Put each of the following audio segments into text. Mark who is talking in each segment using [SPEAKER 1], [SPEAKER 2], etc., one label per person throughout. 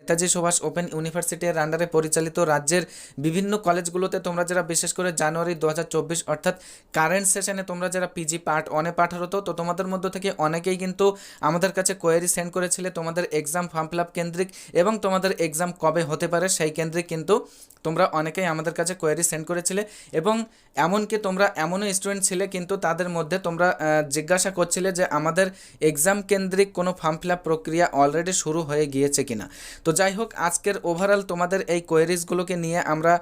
[SPEAKER 1] Netaji Subhash open ইউনিভার্সিটির আন্ডারে পরিচালিত রাজ্যের বিভিন্ন কলেজগুলোতে তোমরা যারা বিশেষ করে জানুয়ারি 2024 অর্থাৎ কারেন্ট সেশনে তোমরা যারা পিজি পার্ট 1-এ পাঠারত, তো তোমাদের মধ্য থেকে অনেকেই কিন্তু আমাদের কাছে কোয়েরি সেন্ড করেছিলে তোমাদের এক্সাম ফর্ম ফিল আপ কেন্দ্রিক এবং তোমাদের এক্সাম কবে হতে পারে সেই কেন্দ্রিক কিন্তু তোমরা অনেকেই আমাদের কাছে কোয়েরি সেন্ড করেছিলে এবং এমনকি তোমরা এমনও স্টুডেন্ট ছিলে কিন্তু তাদের মধ্যে তোমরা জিজ্ঞাসা করছিলে যে আমাদের এক্সাম কেন্দ্রিক কোনো ফর্ম ফিল আপ প্রক্রিয়া অলরেডি শুরু হয়ে গিয়েছে কিনা। তো যাই হোক, আজকের ওভারঅল তোমাদের এই কোয়েরিজগুলোকে নিয়ে আমরা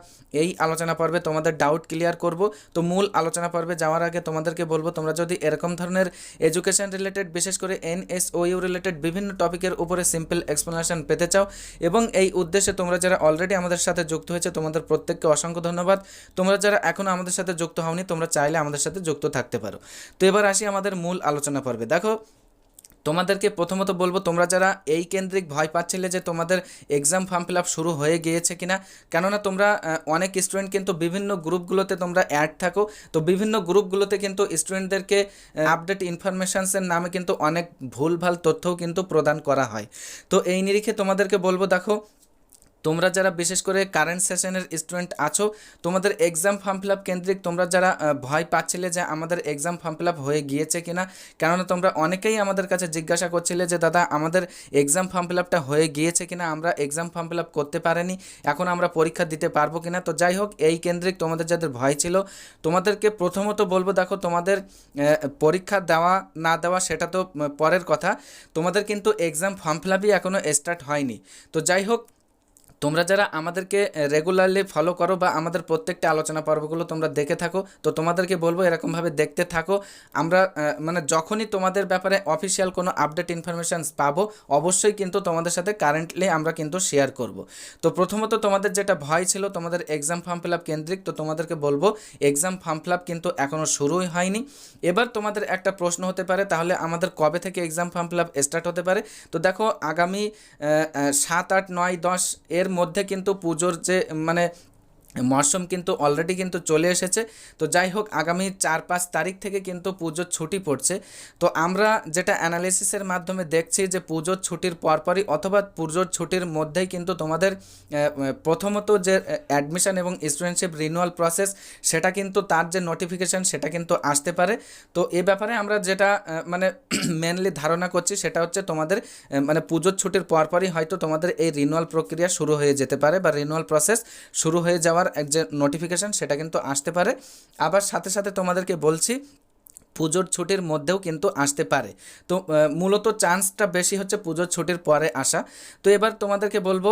[SPEAKER 1] এই আলোচনা পর্বে তোমাদের ডাউট ক্লিয়ার করব। তো মূল আলোচনা পর্বে যাওয়ার আগে তোমাদেরকে বলবো, তোমরা যদি এরকম ধরনের এডুকেশন রিলেটেড বিশেষ করে এনএসওইউ রিলেটেড বিভিন্ন টপিকের উপরে সিম্পল এক্সপ্লেনেশন পেতে চাও এবং এই উদ্দেশ্যে তোমরা যারা অলরেডি আমাদের সাথে যুক্ত হয়েছে তোমাদের প্রত্যেককে অসংখ্য ধন্যবাদ। তোমরা যারা এখনও আমাদের সাথে যুক্ত হওনি তোমরা চাইলে আমাদের সাথে যুক্ত থাকতে পারো। তো এবার আসি আমাদের মূল আলোচনা পর্বে। দেখো, তোমাদেরকে প্রথমত বলবো, তোমরা যারা এই কেন্দ্রিক ভয় পাচ্ছিলে যে তোমাদের এক্সাম ফর্ম ফিল আপ শুরু হয়ে গিয়েছে কিনা, কেননা তোমরা অনেক স্টুডেন্ট কিন্তু বিভিন্ন গ্রুপগুলোতে তোমরা অ্যাড থাকো, তো বিভিন্ন গ্রুপগুলোতে কিন্তু স্টুডেন্টদেরকে আপডেট ইনফরমেশনসের নামে কিন্তু অনেক ভুলভাল তথ্যও কিন্তু প্রদান করা হয়। তো এই নিরিখে তোমাদেরকে বলবো, দেখো তোমরা যারা বিশেষ করে কারেন্ট সেশনের স্টুডেন্ট আছো, তোমাদের এক্সাম ফর্ম ফিল আপ কেন্দ্রিক তোমরা যারা ভয় পাচ্ছিলে যে আমাদের এক্সাম ফর্ম ফিল আপ হয়ে গিয়েছে কিনা, কেননা তোমরা অনেকেই আমাদের কাছে জিজ্ঞাসা করছিলে যে দাদা আমাদের এক্সাম ফর্ম ফিল আপটা হয়ে গিয়েছে কিনা, আমরা এক্সাম ফর্ম ফিল আপ করতে পারিনি, এখন আমরা পরীক্ষা দিতে পারবো কিনা। তো যাই হোক, এই কেন্দ্রিক তোমাদের যাদের ভয় ছিল তোমাদেরকে প্রথমত বলবো, দেখো তোমাদের পরীক্ষা দেওয়া না দেওয়া সেটা তো পরের কথা, তোমাদের কিন্তু এক্সাম ফর্ম ফিল আপই এখনও স্টার্ট হয়নি। তো যাই হোক, তোমরা যারা আমাদেরকে রেগুলারলি ফলো করো বা আমাদের প্রত্যেকটা আলোচনা পর্বগুলো তোমরা দেখে থাকো, তো তোমাদেরকে বলবো এরকমভাবে দেখতে থাকো। আমরা মানে যখনই তোমাদের ব্যাপারে অফিসিয়াল কোনো আপডেট ইনফরমেশানস পাবো অবশ্যই কিন্তু তোমাদের সাথে কারেন্টলি আমরা কিন্তু শেয়ার করব। তো প্রথমত তোমাদের যেটা ভয় ছিল তোমাদের এক্সাম ফর্ম ফিল আপ কেন্দ্রিক, তো তোমাদেরকে বলবো এক্সাম ফর্ম ফিল আপ কিন্তু এখনও শুরুই হয়নি। এবার তোমাদের একটা প্রশ্ন হতে পারে, তাহলে আমাদের কবে থেকে exam form fill up start হতে পারে। তো দেখো, আগামী 7, 8, 9, 10 এর মধ্যে কিন্তু পুজোর যে মানে মরশুম কিন্তু অলরেডি কিন্তু চলে এসেছে। তো যাই হোক, আগামী 4-5 তারিখ থেকে কিন্তু পুজোর ছুটি পড়ছে। তো আমরা যেটা অ্যানালিসিসের মাধ্যমে দেখছি যে পুজোর ছুটির পরপরই অথবা পুজোর ছুটির মধ্যেই কিন্তু তোমাদের প্রথমত যে অ্যাডমিশন এবং স্টুডেন্টশিপ রিনিউয়াল প্রসেস সেটা কিন্তু তার যে নোটিফিকেশান সেটা কিন্তু আসতে পারে। তো এ ব্যাপারে আমরা যেটা মানে মেনলি ধারণা করছি সেটা হচ্ছে তোমাদের মানে পুজোর ছুটির পরপরই হয়তো তোমাদের এই রিনিউয়াল প্রক্রিয়া শুরু হয়ে যেতে পারে বা রিনিউয়াল প্রসেস শুরু হয়ে যাওয়ার এক যে নোটিফিকেশান সেটা কিন্তু আসতে পারে। আবার সাথে সাথে তোমাদেরকে বলছি পুজোর ছুটির মধ্যেও কিন্তু আসতে পারে। তো মূলত চান্সটা বেশি হচ্ছে পুজোর ছুটির পরে আসা। তো এবার তোমাদেরকে বলবো,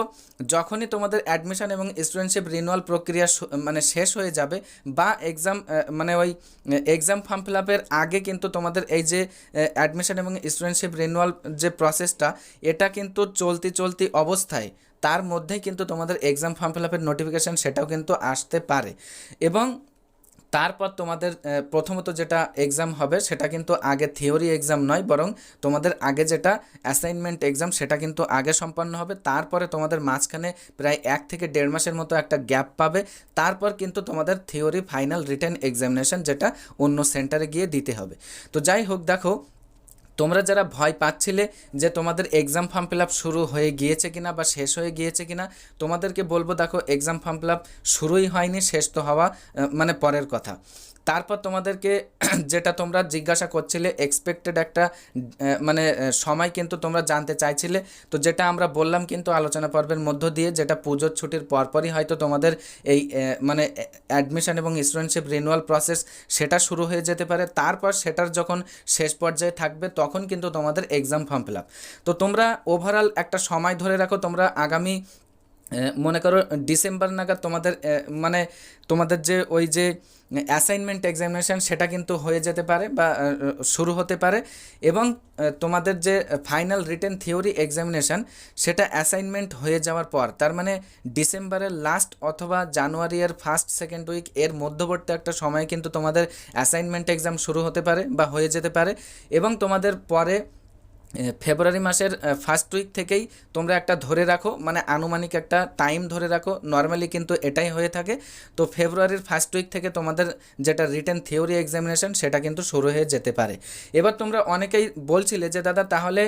[SPEAKER 1] যখনই তোমাদের অ্যাডমিশন এবং স্টুডেন্টশিপ রিনিউয়াল প্রক্রিয়া মানে শেষ হয়ে যাবে বা এক্সাম মানে ওই এক্সাম ফর্ম ফিল আপের আগে কিন্তু তোমাদের এই যে অ্যাডমিশন এবং স্টুডেন্টশিপ রিনিউয়াল যে প্রসেসটা এটা কিন্তু চলতি অবস্থায় তার মধ্যেই কিন্তু তোমাদের এক্সাম ফর্ম ফিল আপের নোটিফিকেশান সেটাও কিন্তু আসতে পারে। এবং তারপর তোমাদের প্রথমত যেটা এক্সাম হবে সেটা কিন্তু আগে থিওরি এক্সাম নয়, বরং তোমাদের আগে যেটা অ্যাসাইনমেন্ট এক্সাম সেটা কিন্তু আগে সম্পন্ন হবে। তারপরে তোমাদের মাঝখানে প্রায় 1 থেকে 1.5 মাসের মতো একটা গ্যাপ পাবে। তারপর কিন্তু তোমাদের থিওরি ফাইনাল রিটেন এক্সামিনেশন যেটা অন্য সেন্টারে গিয়ে দিতে হবে। তো যাই হোক, দেখো তোমরা যারা ভয় পাচ্ছিলে যে তোমাদের এক্সাম ফর্ম ফিল আপ শুরু হয়ে গিয়েছে কিনা বা শেষ হয়ে গিয়েছে কিনা, তোমাদেরকে বলবো দেখো এক্সাম ফর্ম ফিল আপ শুরুই হয়নি, শেষ তো হওয়া মানে পরের কথা। তারপর তোমাদেরকে যেটা তোমরা জিজ্ঞাসা করছিলে এক্সপেক্টেড একটা মানে সময় কিন্তু তোমরা জানতে চাইছিলে, তো যেটা আমরা বললাম কিন্তু আলোচনা পর্বের মধ্য দিয়ে, যেটা পুজোর ছুটির পরপরই হয়তো তোমাদের এই মানে অ্যাডমিশন এবং স্টুডেন্টশিপ রিনিউয়াল প্রসেস সেটা শুরু হয়ে যেতে পারে। তারপর সেটার যখন শেষ পর্যায়ে থাকবে তখন কিন্তু তোমাদের এক্সাম ফর্ম ফিল আপ। তো তোমরা ওভারঅল একটা সময় ধরে রাখো, তোমরা আগামী মনে করো ডিসেম্বর নাগাদ তোমাদের মানে তোমাদের যে ওই যে অ্যাসাইনমেন্ট এক্সামিনেশান সেটা কিন্তু হয়ে যেতে পারে বা শুরু হতে পারে। এবং তোমাদের যে ফাইনাল রিটেন থিওরি এক্সামিনেশান সেটা অ্যাসাইনমেন্ট হয়ে যাওয়ার পর, তার মানে ডিসেম্বরের লাস্ট অথবা জানুয়ারির 1st-2nd উইক এর মধ্যবর্তী একটা সময় কিন্তু তোমাদের অ্যাসাইনমেন্ট এক্সাম শুরু হতে পারে বা হয়ে যেতে পারে। এবং তোমাদের পরে ফেব্রুয়ারি মাসের ফার্স্ট উইক থেকেই তোমরা একটা ধরে রাখো, মানে আনুমানিক একটা টাইম ধরে রাখো, নর্মালি কিন্তু এটাই হয়ে থাকে। তো ফেব্রুয়ারির ফার্স্ট উইক থেকে তোমাদের যেটা রিটেন থিওরি এক্সামিনেশন সেটা কিন্তু শুরু হয়ে যেতে পারে। এবার তোমরা অনেকেই বলছিলে যে দাদা তাহলে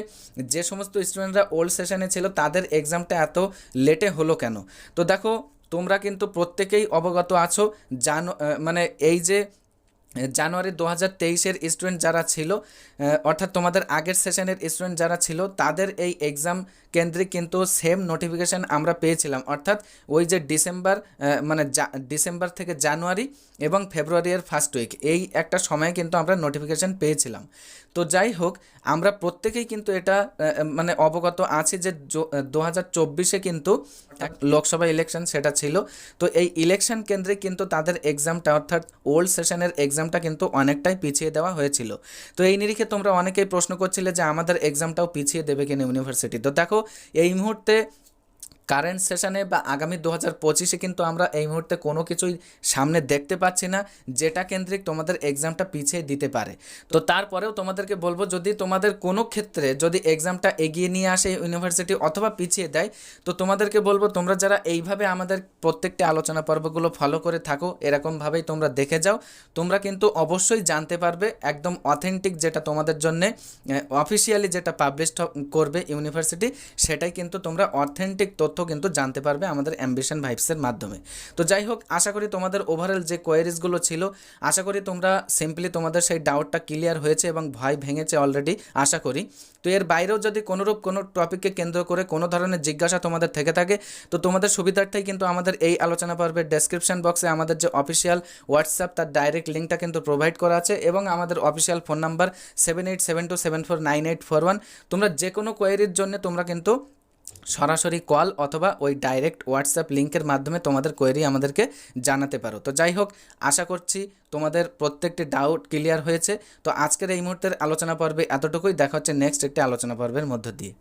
[SPEAKER 1] যে সমস্ত স্টুডেন্টরা ওল্ড সেশনে ছিল তাদের এক্সামটা এত লেটে হলো কেন? তো দেখো তোমরা কিন্তু প্রত্যেকেই অবগত আছো, মানে এই যে জানুয়ারি 2023-এর স্টুডেন্ট যারা ছিল, অর্থাৎ তোমাদের আগের সেশনের স্টুডেন্ট যারা ছিল তাদের এই এক্সাম কেন্দ্রিক কিন্তু সেম নোটিফিকেশান আমরা পেয়েছিলাম, অর্থাৎ ওই যে মানে ডিসেম্বর থেকে জানুয়ারি এবং ফেব্রুয়ারির ফার্স্ট উইক এই একটা সময়ে কিন্তু আমরা নোটিফিকেশান পেয়েছিলাম। তো যাই হোক, আমরা প্রত্যেকেই কিন্তু এটা মানে অবগত আছি যে 2024-এ কিন্তু লোকসভা ইলেকশন সেটা ছিল। তো এই ইলেকশন কেন্দ্রে কিন্তু তাদের এক্সামটা, অর্থাৎ ওল্ড সেশনের এক্সামটা কিন্তু অনেকটাই পিছিয়ে দেওয়া হয়েছিল। তো এই নিরিখে তোমরা অনেকেই প্রশ্ন করছিলে যে আমাদের এক্সামটাও পিছিয়ে দেবে কিনা ইউনিভার্সিটি। তো দেখো এই মুহূর্তে কারেন্ট সেশনে বা আগামী 2025-এ কিন্তু আমরা এই মুহূর্তে কোনো কিছুই সামনে দেখতে পাচ্ছি না যেটা কেন্দ্রিক তোমাদের এক্সামটা পিছিয়ে দিতে পারে। তো তারপরেও তোমাদেরকে বলবো, যদি তোমাদের কোনো ক্ষেত্রে যদি এক্সামটা এগিয়ে নিয়ে আসে ইউনিভার্সিটি অথবা পিছিয়ে দেয়, তো তোমাদেরকে বলবো তোমরা যারা এইভাবে আমাদের প্রত্যেকটি আলোচনা পর্বগুলো ফলো করে থাকো, এরকমভাবেই তোমরা দেখে যাও, তোমরা কিন্তু অবশ্যই জানতে পারবে একদম অথেন্টিক যেটা তোমাদের জন্যে অফিসিয়ালি যেটা পাবলিশ করবে ইউনিভার্সিটি, সেটাই কিন্তু তোমরা অথেন্টিক তথ্য কিন্তু জানতে পারবে আমাদের অ্যাম্বিশন ভাইবসের মাধ্যমে। তো যাই হোক, আশা করি তোমাদের ওভারঅল যে কোয়েরিজগুলো ছিল, আশা করি তোমরা সিম্পলি তোমাদের সেই ডাউটটা ক্লিয়ার হয়েছে এবং ভয় ভেঙেছে অলরেডি আশা করি। তো এর বাইরেও যদি কোনোরূপ কোনো টপিককে কেন্দ্র করে কোনো ধরনের জিজ্ঞাসা তোমাদের থেকে থাকে, তো তোমাদের সুবিধার্থেই কিন্তু আমাদের এই আলোচনা পর্বের ডেসক্রিপশন বক্সে আমাদের যে অফিসিয়াল হোয়াটসঅ্যাপ তার ডাইরেক্ট লিঙ্কটা কিন্তু প্রোভাইড করা আছে এবং আমাদের অফিসিয়াল ফোন নাম্বার 7872749841। তোমরা যে কোনো কোয়েরির জন্য তোমরা কিন্তু সরাসরি কল অথবা ওই ডাইরেক্ট হোয়াটসঅ্যাপ লিঙ্কের মাধ্যমে তোমাদের কোয়েরি আমাদেরকে জানাতে পারো। তো যাই হোক, আশা করছি তোমাদের প্রত্যেকটি ডাউট ক্লিয়ার হয়েছে। তো আজকের এই মুহূর্তের আলোচনা পর্বে এতটুকুই, দেখা হচ্ছে নেক্সট একটি আলোচনা পর্বের মধ্য দিয়ে।